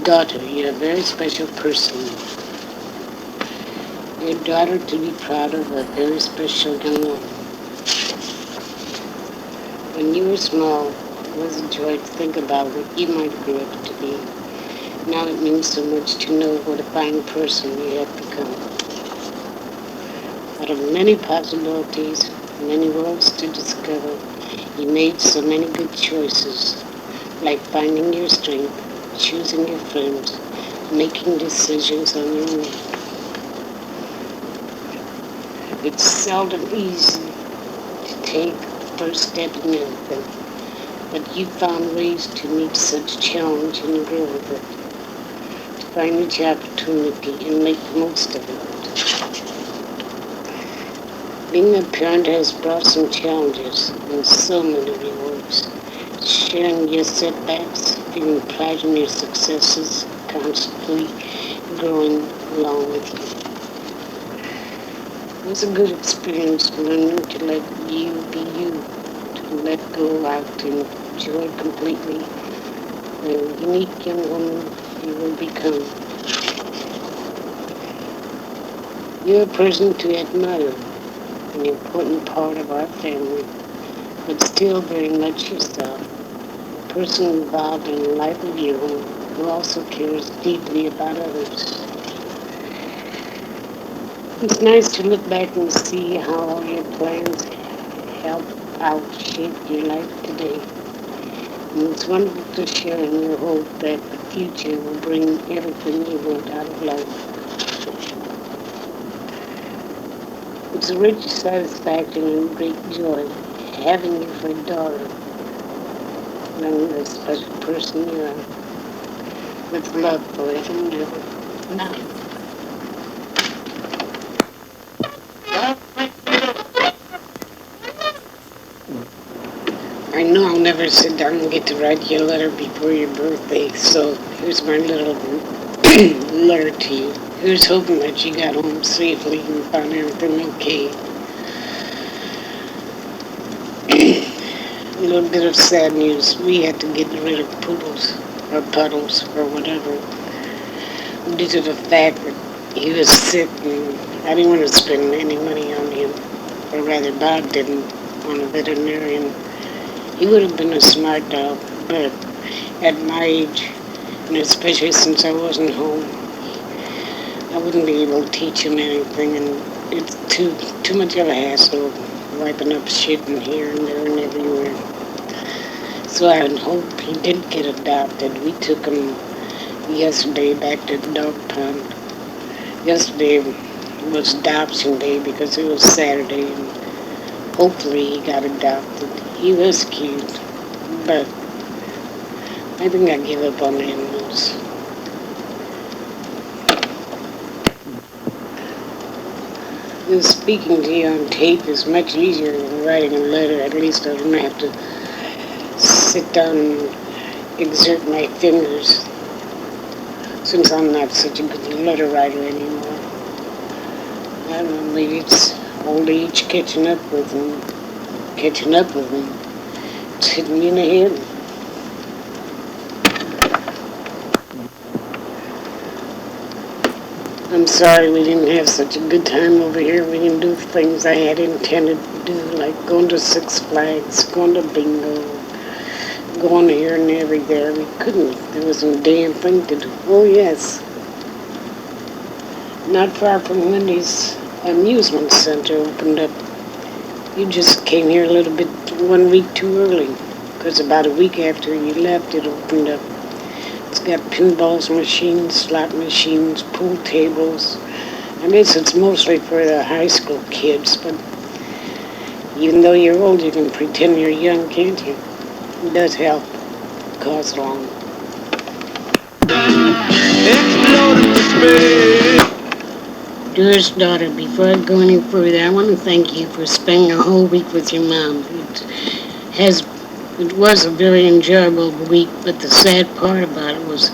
daughter, you're a very special person. Your daughter to be proud of, a very special young woman. When you were small, it was a joy to think about what you might grow up to be. Now it means so much to know what a fine person you have become. Out of many possibilities, many worlds to discover, you made so many good choices, like finding your strength, choosing your friends, making decisions on your own. It's seldom easy to take the first step in anything, but you found ways to meet such challenge and grow with it, to find each opportunity and make the most of it. Being a parent has brought some challenges and so many rewards. Sharing your setbacks, feeling pride in your successes, constantly growing along with you. It was a good experience learning to let you be you, to let go out and enjoy completely the unique young woman you will become. You're a person to admire, an important part of our family, but still very much yourself, a person involved in the life of your own who also cares deeply about others. It's nice to look back and see how all your plans help out shape your life today. And it's wonderful to share in your hope that the future will bring everything you want out of life. It's a rich satisfaction and great joy having you for a daughter, knowing the special person you are, with love forever and ever. Now, I know I'll never sit down and get to write you a letter before your birthday, so here's my little letter to you. Here's hoping that you got home safely and found everything okay. A little bit of sad news. We had to get rid of Poodles, or Puddles, or whatever, due to the fact that he was sick and I didn't want to spend any money on him. Or rather, Bob didn't, on a veterinarian. He would have been a smart dog, but at my age, and especially since I wasn't home, I wouldn't be able to teach him anything, and it's too much of a hassle wiping up shit in here and there and everywhere. So I hope he did get adopted. We took him yesterday back to the dog pound. Yesterday was adoption day because it was Saturday, and hopefully he got adopted. He was cute, but I think I give up on animals. And speaking to you on tape is much easier than writing a letter. At least I don't have to sit down and exert my fingers since I'm not such a good letter writer anymore. I don't know, maybe it's old age catching up with me. It's hitting me in the head. I'm sorry we didn't have such a good time over here. We didn't do things I had intended to do, like going to Six Flags, going to bingo, going here and everywhere. We couldn't. There wasn't a damn thing to do. Oh, yes. Not far from Wendy's amusement center opened up. You just came here a little bit 1 week too early, because about a week after you left, it opened up. It's got pinballs machines, slot machines, pool tables. I guess it's mostly for the high school kids, but even though you're old, you can pretend you're young, can't you? It does help. Cause long. Explode into space. Dearest daughter, before I go any further, I want to thank you for spending a whole week with your mom. Has it was a very enjoyable week, but the sad part about it was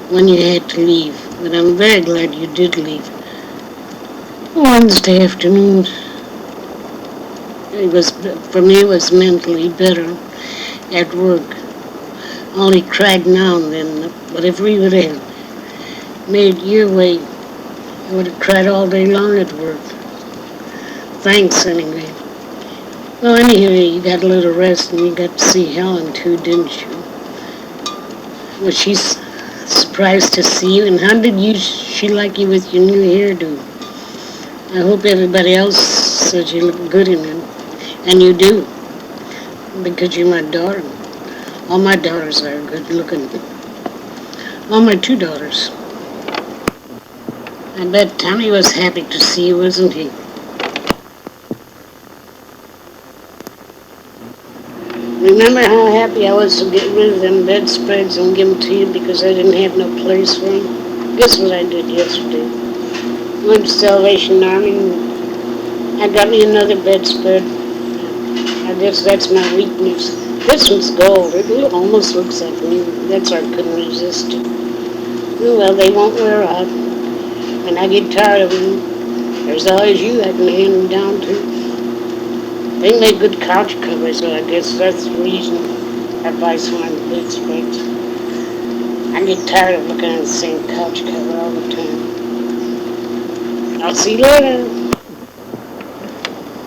when you had to leave. But I'm very glad you did leave. Wednesday afternoon, it was for me. It was mentally better at work. Only cried now and then. But if we would have made your way. I would have cried all day long at work. Thanks, anyway. Well, anyway, you got a little rest and you got to see Helen too, didn't you? Was she surprised to see you? And how did she like you with your new hairdo? I hope everybody else said you look good in it. And you do, because you're my daughter. All my daughters are good looking. All my two daughters. I bet Tommy was happy to see you, wasn't he? Remember how happy I was to get rid of them bedspreads and give them to you because I didn't have no place for them? Guess what I did yesterday? Went to Salvation Army and I got me another bedspread. I guess that's my weakness. This one's gold. It almost looks like new. That's why I couldn't resist it. Oh, well, they won't wear out. When I get tired of them, there's always you I can hand them down to. They make good couch covers, so I guess that's the reason I buy some of the bedspreads. I get tired of looking at the same couch cover all the time. I'll see you later.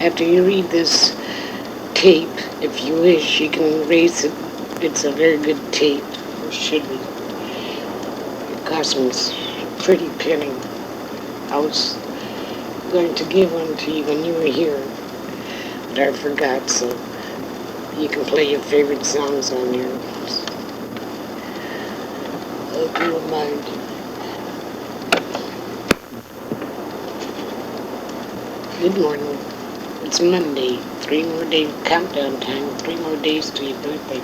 After you read this tape, if you wish, you can erase it. It's a very good tape, or should be. It cost me a pretty penny. I was going to give one to you when you were here, but I forgot, so you can play your favorite songs on here. Hope you don't mind. Good morning. It's Monday. 3 more days countdown time. 3 more days to your birthday.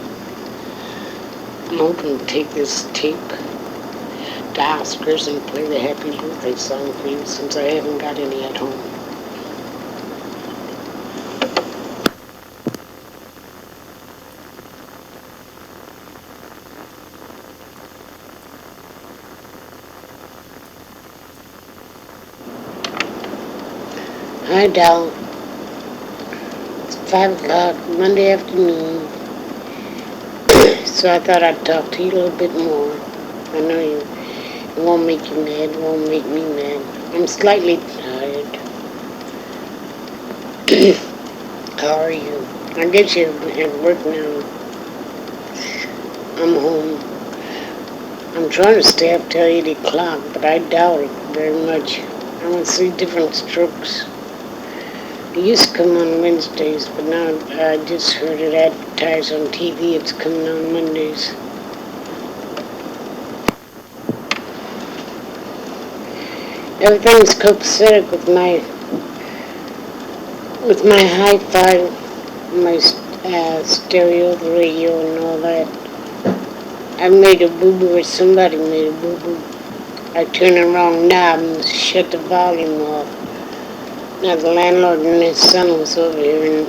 I'm hoping to take this tape to Oscars and play the happy birthday song for you since I haven't got any at home. Hi, Dal. It's 5 o'clock Monday afternoon, so I thought I'd talk to you a little bit more. I know it won't make you mad, it won't make me mad. I'm slightly tired. How are you? I guess you're at work now. I'm home. I'm trying to stay up till 8 o'clock, but I doubt it very much. I want to see different strokes. It used to come on Wednesdays, but now I just heard it advertised on TV. It's coming on Mondays. Everything's copacetic with my hi-fi, my stereo, the radio, and all that. I made a boo-boo, or somebody made a boo-boo. I turned the wrong knob and shut the volume off. Now the landlord and his son was over here and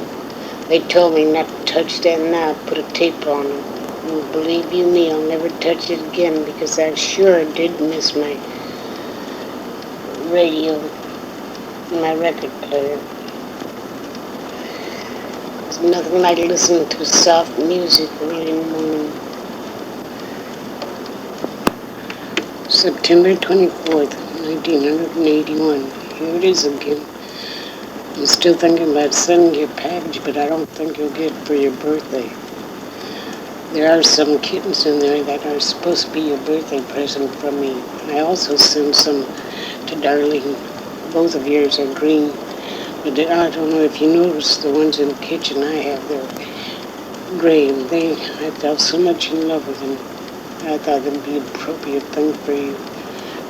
they told me not to touch that knob, put a tape on it. And believe you me, I'll never touch it again because I sure did miss my radio, my record player. There's nothing like listening to soft music early in the morning. September 24th, 1981. Here it is again. I'm still thinking about sending you a package, but I don't think you'll get it for your birthday. There are some kittens in there that are supposed to be your birthday present from me. I also sent some to Darlene. Both of yours are green. But I don't know if you noticed the ones in the kitchen I have, they're gray. And I felt so much in love with them. I thought it would be an appropriate thing for you.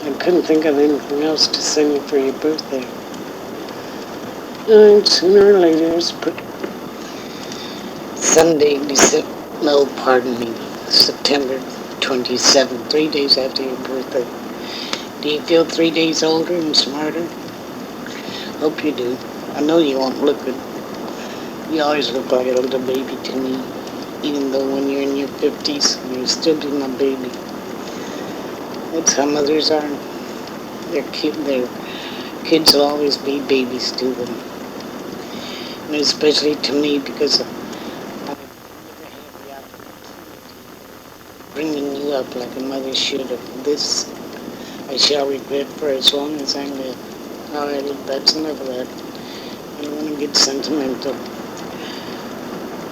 I couldn't think of anything else to send you for your birthday. And sooner or later, it's Sunday, September 27th, 3 days after your birthday. Do you feel 3 days older and smarter? Hope you do. I know you won't look it. You always look like a little baby to me, even though when you're in your 50s, you'll still be my baby. That's how mothers are. Their kids will always be babies to them. And especially to me because I never had the opportunity bringing you up like a mother should have. This I shall regret for as long as I live. Alright, that's enough of that. I don't want to get sentimental.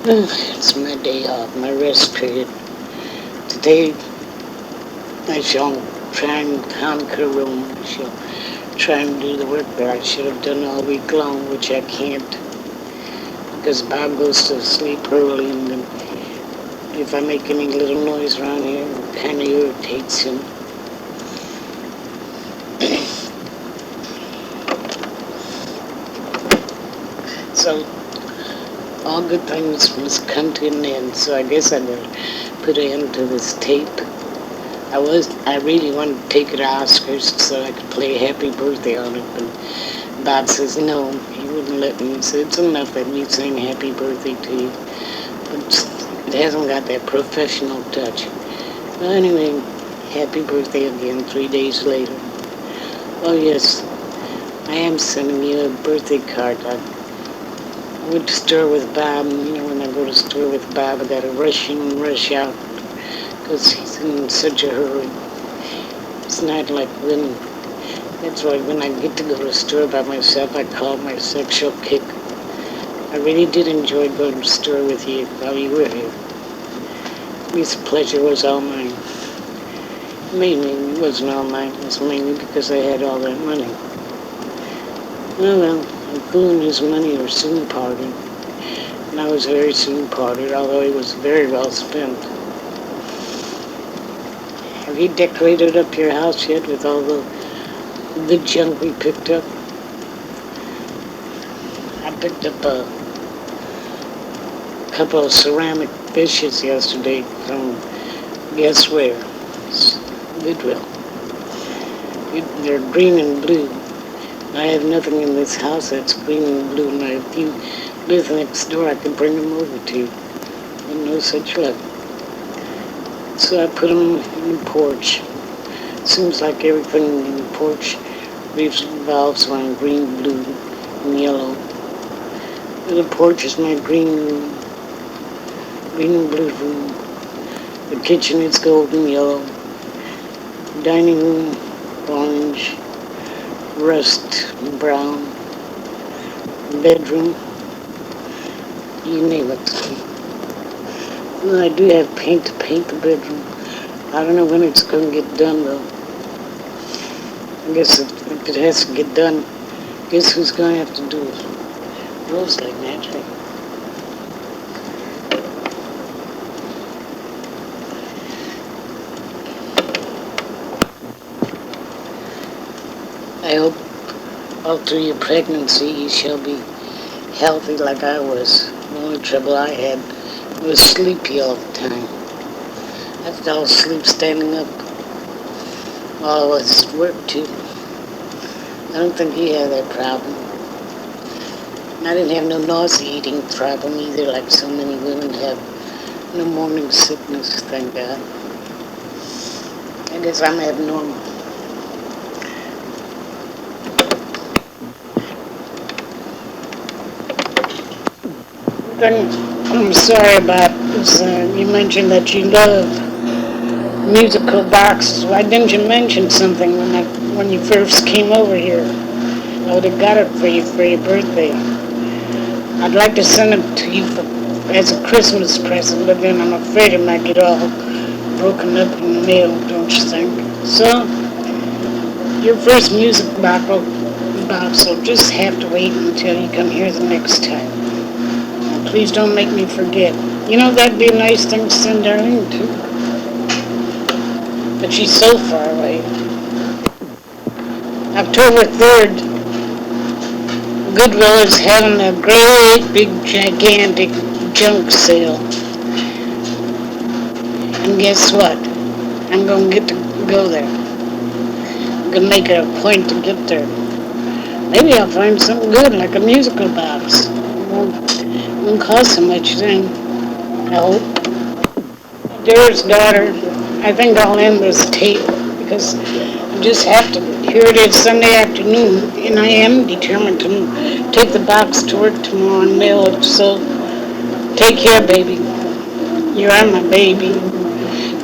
It's my day off, my rest period. Today I shall try and conquer Rome. I shall try and do the work that I should have done all week long, which I can't because Bob goes to sleep early, and then if I make any little noise around here, it kind of irritates him. So all good things must come to an end. So I guess I better put an end to this tape. I really wanted to take it to Oscars so I could play Happy Birthday on it, but Bob says no, he wouldn't let me. He said it's enough that we sing Happy Birthday to you, but it hasn't got that professional touch. Well, anyway, Happy Birthday again 3 days later. Oh yes, I am sending you a birthday card. I went to store with Bob, and when I go to store with Bob, I gotta rush in and rush out because he's in such a hurry. It's not like that's why when I get to go to the store by myself, I call it my sexual kick. I really did enjoy going to the store with you while you were here. This pleasure was all mine. Mainly, it wasn't all mine. It was mainly because I had all that money. Well, Uncle and his money are soon parted. And I was very soon parted, although it was very well spent. Have you decorated up your house yet with all the junk we picked up? I picked up a couple of ceramic dishes yesterday from, guess where? Goodwill. They're green and blue. I have nothing in this house that's green and blue, and if you live next door, I can bring them over to you. But no such luck. So I put them in the porch. Seems like everything in the porch revolves around green, blue, and yellow. And the porch is my green and blue room. The kitchen is golden yellow. Dining room, orange, rust brown. Bedroom, you name it. Well, I do have paint to paint the bedroom. I don't know when it's going to get done, though. I guess if it has to get done, guess who's going to have to do it? Rose like magic. I hope all through your pregnancy you shall be healthy like I was. The only trouble I had was sleepy all the time. I fell asleep standing up while I was at work too. I don't think he had that problem. And I didn't have no nauseating problem either, like so many women have. No morning sickness, thank God. I guess I'm abnormal. I'm sorry about this. You mentioned that you love musical boxes. Why didn't you mention something when you first came over here? I would have got it for you for your birthday. I'd like to send it to you as a Christmas present, but then I'm afraid it might get all broken up in the mail, don't you think? So, your first music box will just have to wait until you come here the next time. Please don't make me forget. That'd be a nice thing to send Darlene to. But she's so far away. October 3rd, Goodwill is having a great, big, gigantic junk sale. And guess what? I'm going to get to go there. I'm going to make it a point to get there. Maybe I'll find something good, like a musical box. It won't cost so much then. I hope. Dearest daughter, I think I'll end this tape because I just have to. Here it is Sunday afternoon, and I am determined to take the box to work tomorrow and mail it. So take care, baby. You are my baby.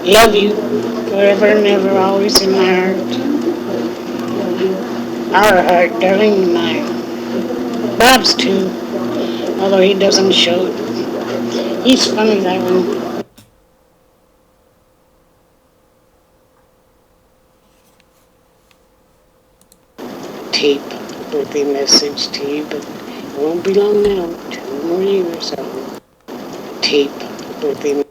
Love you forever and ever, always in my heart. Our heart, darling, mine. Bob's too, although he doesn't show it. He's funny, that one. Tape, birthday message to you, but it won't be long now. 2 more years. So. Tape, birthday